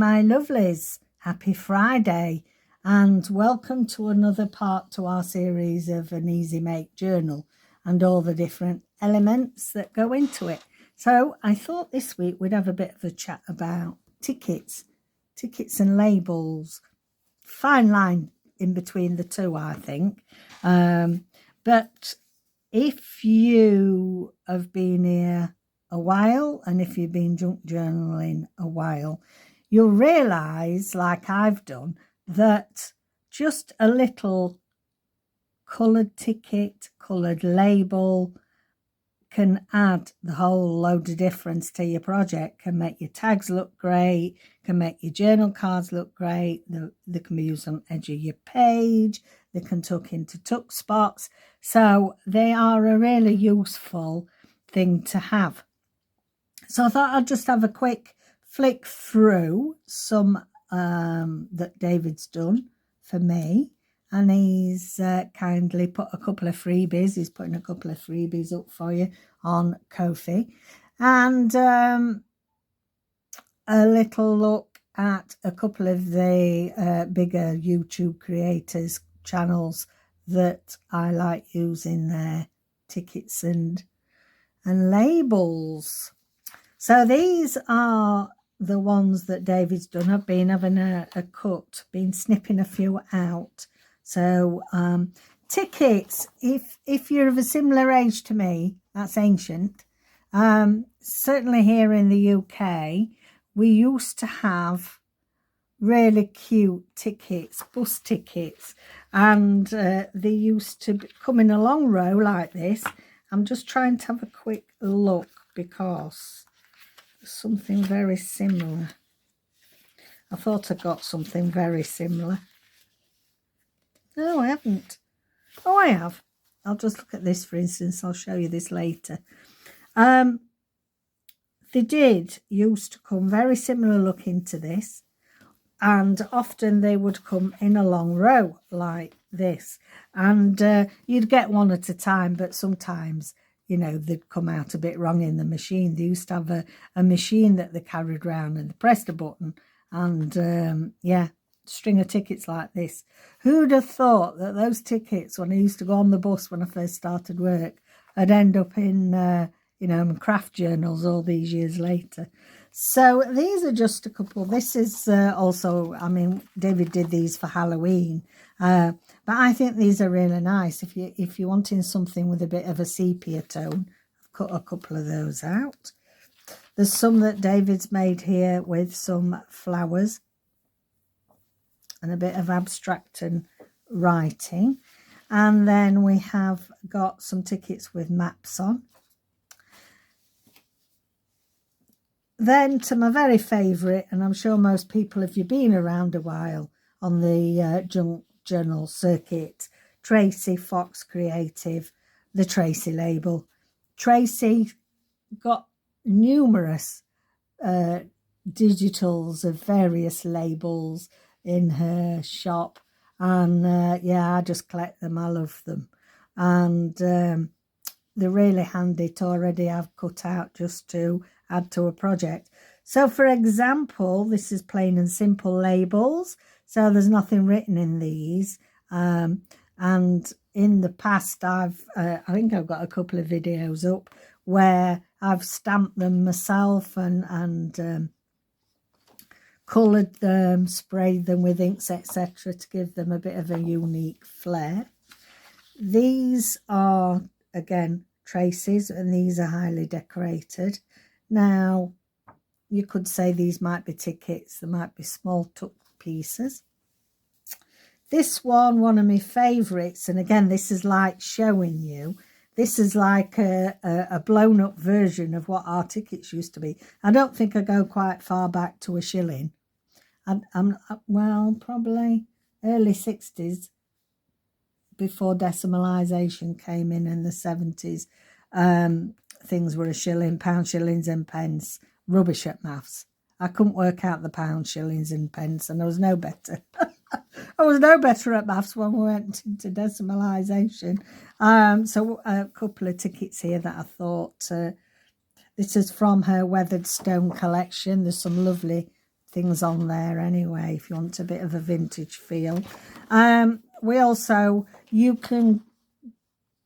my lovelies, happy Friday, and welcome to another part to our series of an easy make journal and all the different elements that go into it. So I thought this week we'd have a bit of a chat about tickets and labels. Fine line in between the two, I think. But if you have been here a while, and if you've been junk journaling a while, you'll realise, like I've done, that just a little coloured ticket, coloured label can add the whole load of difference to your project, can make your tags look great, can make your journal cards look great, they can be used on the edge of your page, they can tuck into tuck spots. So they are a really useful thing to have. So I thought I'd just have a quick flick through some that David's done for me. And he's kindly put a couple of freebies. He's putting a couple of freebies up for you on Ko-fi. And a little look at a couple of the bigger YouTube creators' channels that I like using their tickets and labels. So these are the ones that David's done. I've been having a cut, been snipping a few out. So tickets, if you're of a similar age to me, that's ancient. Certainly here in the UK, we used to have really cute tickets, bus tickets, and they used to come in a long row like this. I'm just trying to have a quick look because there's something very similar. I thought I got something very similar. No, I haven't. Oh, I have. I'll just look at this, for instance. I'll show you this later. They did used to come very similar looking to this, and often they would come in a long row like this, and you'd get one at a time, but sometimes, you know, they'd come out a bit wrong in the machine. They used to have a machine that they carried around, and they pressed a button, and yeah, string of tickets like this. Who'd have thought that those tickets, when I used to go on the bus when I first started work, I'd end up in you know, craft journals all these years later. So these are just a couple. This is also, I mean, David did these for Halloween, but I think these are really nice. If you're wanting something with a bit of a sepia tone, I've cut a couple of those out. There's some that David's made here with some flowers and a bit of abstract and writing. And then we have got some tickets with maps on. Then to my very favourite, and I'm sure most people, if you've been around a while on the junk journal circuit, Traciefoxcreative, the Tracie label. Tracie got numerous digitals of various labels in her shop, and yeah, I just collect them. I love them, and they're really handy to already have cut out just to add to a project. So for example, this is plain and simple labels, so there's nothing written in these, and in the past I think I've got a couple of videos up where I've stamped them myself and coloured them, sprayed them with inks, etc., to give them a bit of a unique flair. These are, again, traces, and these are highly decorated. Now, you could say these might be tickets, they might be small tuck pieces. This one of my favourites, and again, this is like showing you, this is like a blown up version of what our tickets used to be. I don't think I go quite far back to a shilling. I'm well, probably early 60s, before decimalisation came in the 70s. Things were a shilling, pound, shillings and pence. Rubbish at maths. I couldn't work out the pound, shillings and pence, and I was no better. I was no better at maths when we went into decimalisation. So a couple of tickets here that I thought, this is from her Weathered Stone collection. There's some lovely things on there anyway, if you want a bit of a vintage feel. You can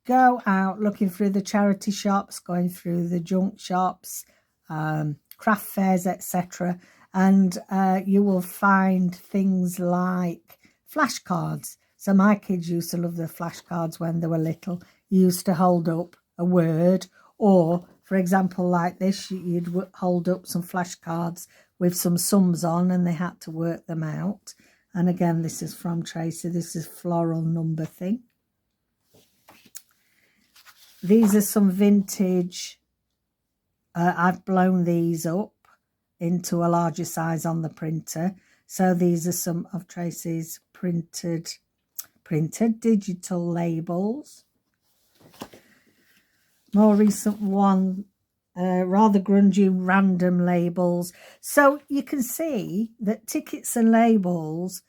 go out looking through the charity shops, going through the junk shops, craft fairs, etc. And you will find things like flashcards. So my kids used to love the flashcards when they were little. You used to hold up a word, or for example like this, you'd hold up some flashcards with some sums on and they had to work them out. And again, this is from Tracy. This is floral number thing. These are some vintage. I've blown these up into a larger size on the printer. So these are some of Tracy's printed digital labels. More recent one, rather grungy random labels. So you can see that tickets and labels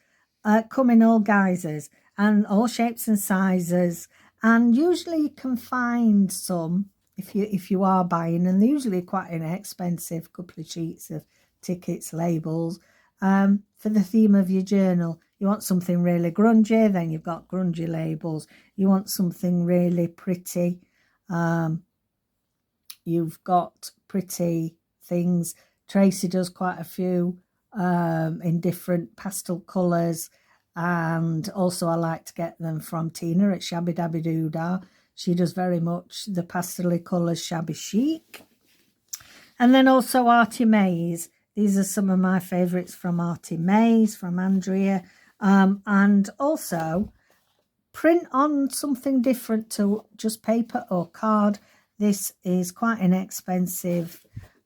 come in all guises and all shapes and sizes. And usually you can find some if you are buying, and they're usually quite inexpensive, couple of sheets of tickets, labels, for the theme of your journal. You want something really grungy, then you've got grungy labels. You want something really pretty, you've got pretty things. Tracy does quite a few in different pastel colours. And also I like to get them from Tina at Shabbydabbydoodah. She does very much the pastel colours, shabby chic. And then also Artymaze. These are some of my favourites from Artymaze, from Andrea. And also print on something different to just paper or card. This is quite inexpensive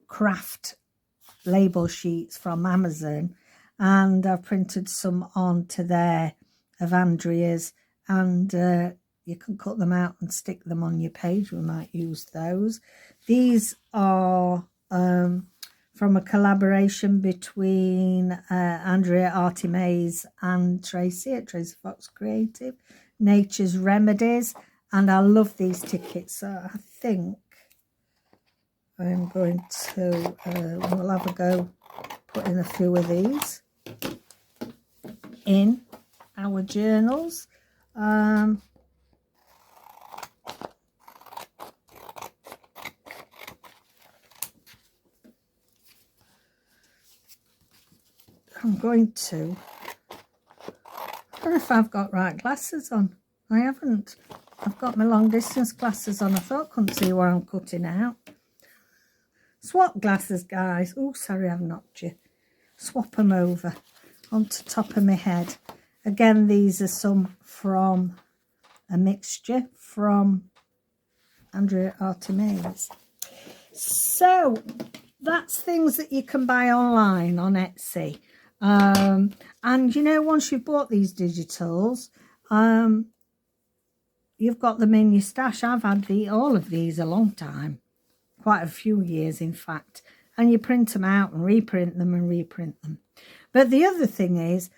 craft label sheets from Amazon. And I've printed some onto there of Andrea's, and you can cut them out and stick them on your page. We might use those. These are from a collaboration between Andrea Artymaze and Tracy at Traciefoxcreative, Nature's Remedies. And I love these tickets. So I think I'm going to, we'll have a go putting a few of these in our journals. I'm going to, I don't know if I've got right glasses on. I haven't. I've got my long distance glasses on. I thought I couldn't see where I'm cutting out. Swap glasses, guys. Oh, sorry, I've knocked you. Swap them over onto top of my head. Again, these are some from a mixture from Andrea Artymaze. So that's things that you can buy online on Etsy. And you know, once you've bought these digitals, you've got them in your stash. I've had all of these a long time, quite a few years in fact, and you print them out and reprint them and reprint them. But the other thing is,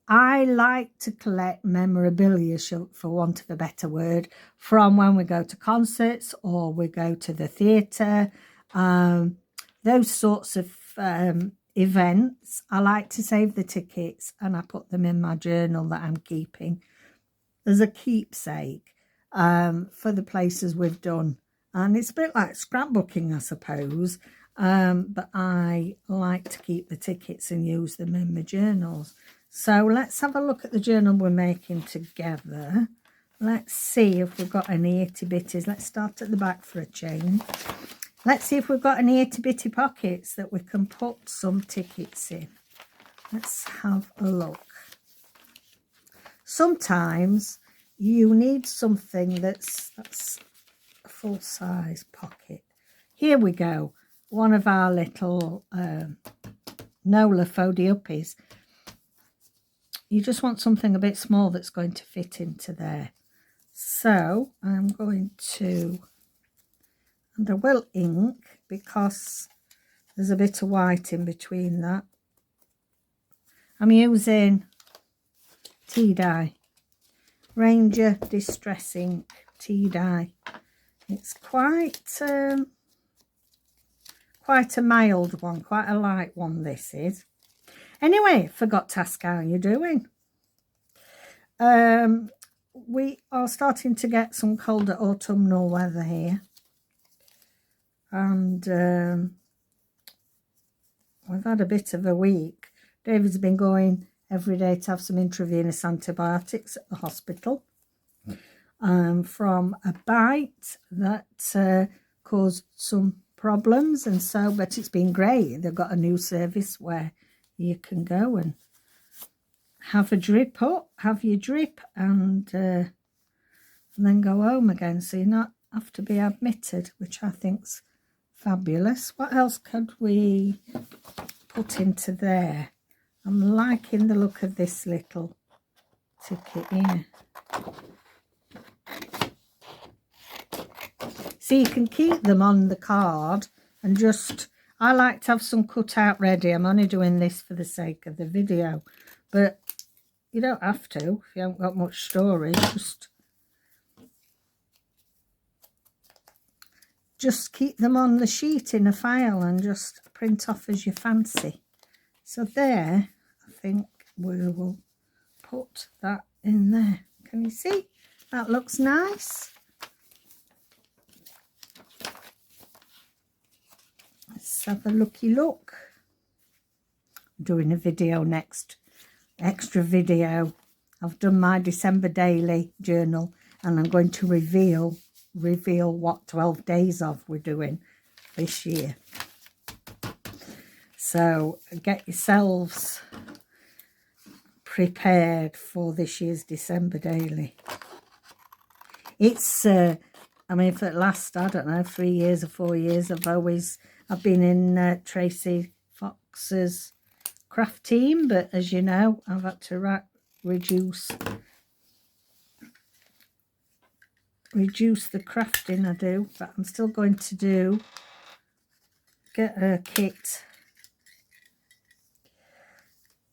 I like to collect memorabilia, for want of a better word, from when we go to concerts or we go to the theatre, those sorts of events. I like to save the tickets and I put them in my journal that I'm keeping as a keepsake for the places we've done. And it's a bit like scrapbooking, I suppose, but I like to keep the tickets and use them in my journals. So let's have a look at the journal we're making together. Let's see if we've got any itty-bitties. Let's start at the back for a change. Let's see if we've got any itty-bitty pockets that we can put some tickets in. Let's have a look. Sometimes you need something that's a full-size pocket. Here we go. One of our little Nola Fody-uppies. You just want something a bit small that's going to fit into there. So I'm going to, and I will ink because there's a bit of white in between that. I'm using tea dye, Ranger Distress Ink tea dye. It's quite a mild one, quite a light one this is. Anyway, forgot to ask how you're doing. We are starting to get some colder autumnal weather here. And we've had a bit of a week. David's been going every day to have some intravenous antibiotics at the hospital from a bite that caused some problems, and so, but it's been great. They've got a new service where you can go and have a drip up, have your drip, and then go home again, so you not have to be admitted, which I think's fabulous. What else could we put into there? I'm liking the look of this little ticket here. So you can keep them on the card and just, I like to have some cut out ready. I'm only doing this for the sake of the video, but you don't have to if you haven't got much storage. Just keep them on the sheet in a file and just print off as you fancy. So there, I think we will put that in there. Can you see? That looks nice. Let's have a looky look. I'm doing a video next, extra video. I've done my December daily journal, and I'm going to reveal what 12 days of we're doing this year. So get yourselves prepared for this year's December daily. It's I mean, for the last, I don't know, 3 years or 4 years, I've been in Tracy Fox's craft team, but as you know, I've had to reduce the crafting I do, but I'm still going to get a kit.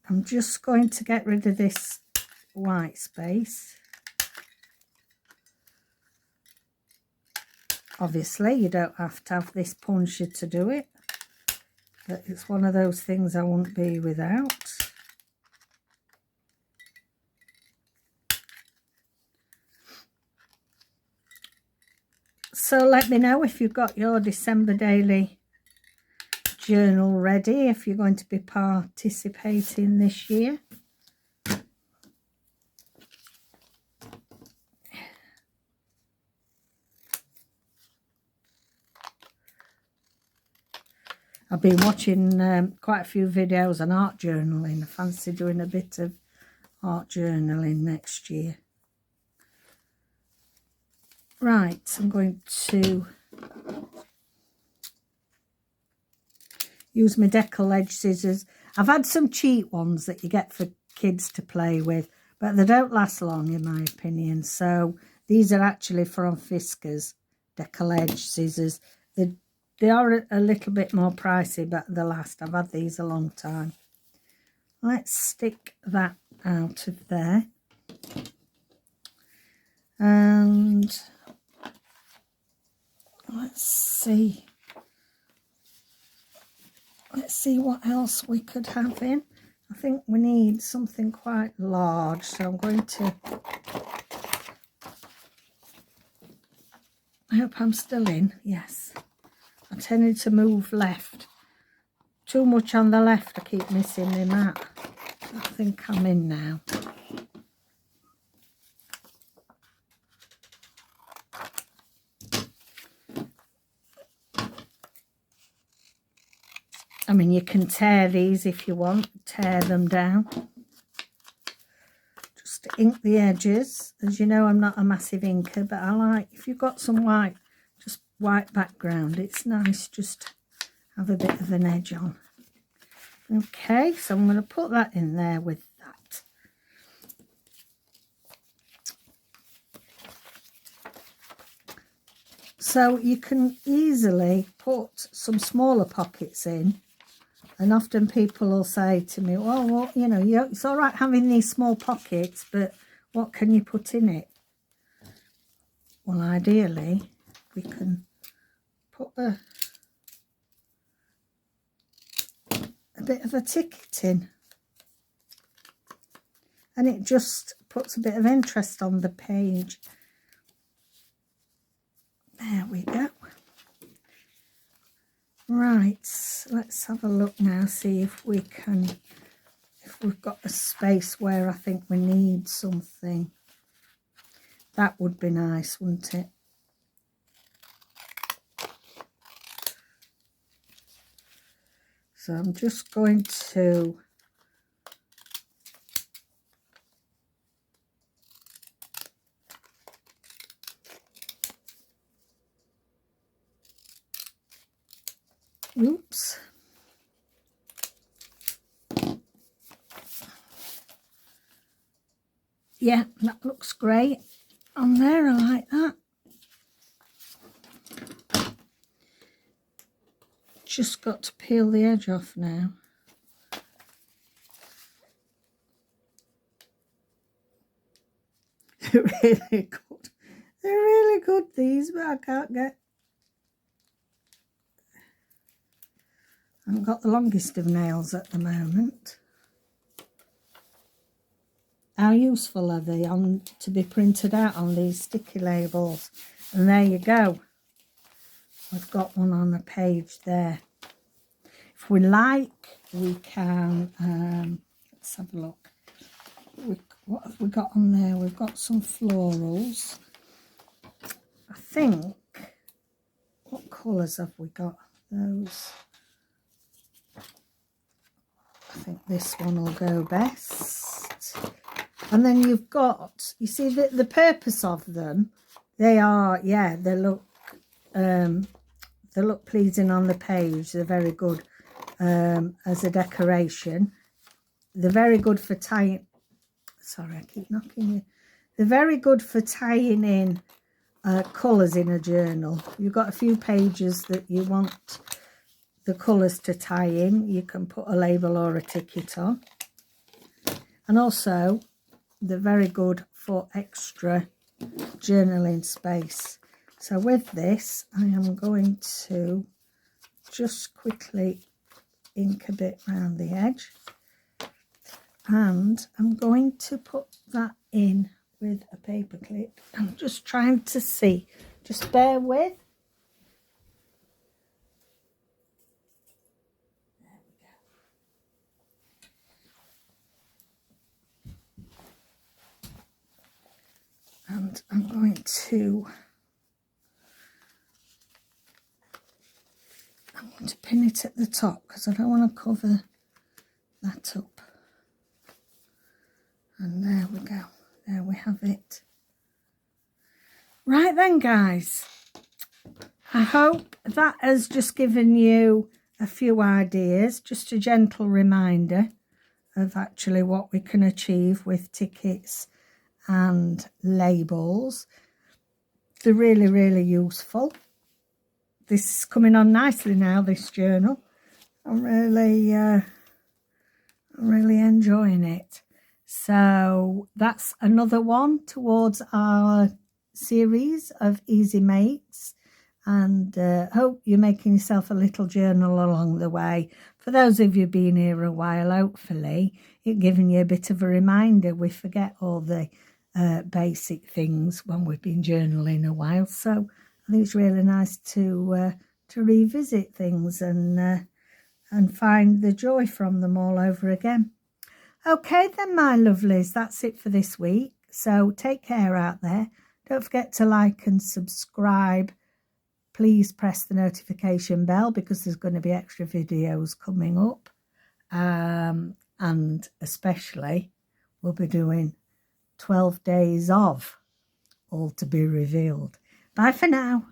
I'm just going to get rid of this white space. Obviously, you don't have to have this puncture to do it, but it's one of those things I won't be without. So let me know if you've got your December daily journal ready, if you're going to be participating this year. I've been watching quite a few videos on art journaling. I fancy doing a bit of art journaling next year. Right, I'm going to use my decal edge scissors. I've had some cheap ones that you get for kids to play with, but they don't last long in my opinion. So these are actually from Fiskars decal edge scissors. They are a little bit more pricey, but they last. I've had these a long time. Let's stick that out of there. And let's see what else we could have in. I think we need something quite large, so I'm going to, I hope I'm still in. Yes, I tended to move left too much on the left. I keep missing my mat. I think I'm in now. I mean, you can tear these if you want, tear them down. Just ink the edges. As you know, I'm not a massive inker, but I like, if you've got some white, just white background, it's nice just to have a bit of an edge on. Okay, so I'm going to put that in there with that. So you can easily put some smaller pockets in. And often people will say to me, well, you know, it's all right having these small pockets, but what can you put in it? Well, ideally, we can put a bit of a ticket in. and it just puts a bit of interest on the page. There we go. Right, let's have a look now, see if we can, if we've got a space where I think we need something. That would be nice, wouldn't it? So I'm just going to oops. Yeah, that looks great on there. I like that. Just got to peel the edge off now. They're really good. They're really good, these, but I can't get... I haven't got the longest of nails at the moment. How useful are they to be printed out on these sticky labels? And there you go. I've got one on the page there. If we like, we can, let's have a look. What have we got on there? We've got some florals. I think, what colours have we got? Those. I think this one will go best. And then you've got, you see the purpose of them, they are, yeah, they look pleasing on the page. They're very good as a decoration. They're very good for tying, sorry, I keep knocking you. They're very good for tying in colours in a journal. You've got a few pages that you want the colours to tie in. You can put a label or a ticket on. And also, they're very good for extra journaling space. So with this, I am going to just quickly ink a bit around the edge. And I'm going to put that in with a paper clip. I'm just trying to see. Just bear with. There we go. And I'm going to pin it at the top because I don't want to cover that up. And there we go. There we have it. Right then, guys. I hope that has just given you a few ideas, just a gentle reminder of actually what we can achieve with tickets and labels. They're really, really useful. This is coming on nicely now, this journal. I'm really enjoying it. So that's another one towards our series of easy makes, and hope you're making yourself a little journal along the way. For those of you been here a while, hopefully it's giving you a bit of a reminder. We forget all the basic things when we've been journaling a while, so I think it's really nice to revisit things and find the joy from them all over again. Okay then, my lovelies, that's it for this week. So take care out there. Don't forget to like and subscribe. Please press the notification bell because there's going to be extra videos coming up. And especially, we'll be doing 12 days of all to be revealed. Bye for now.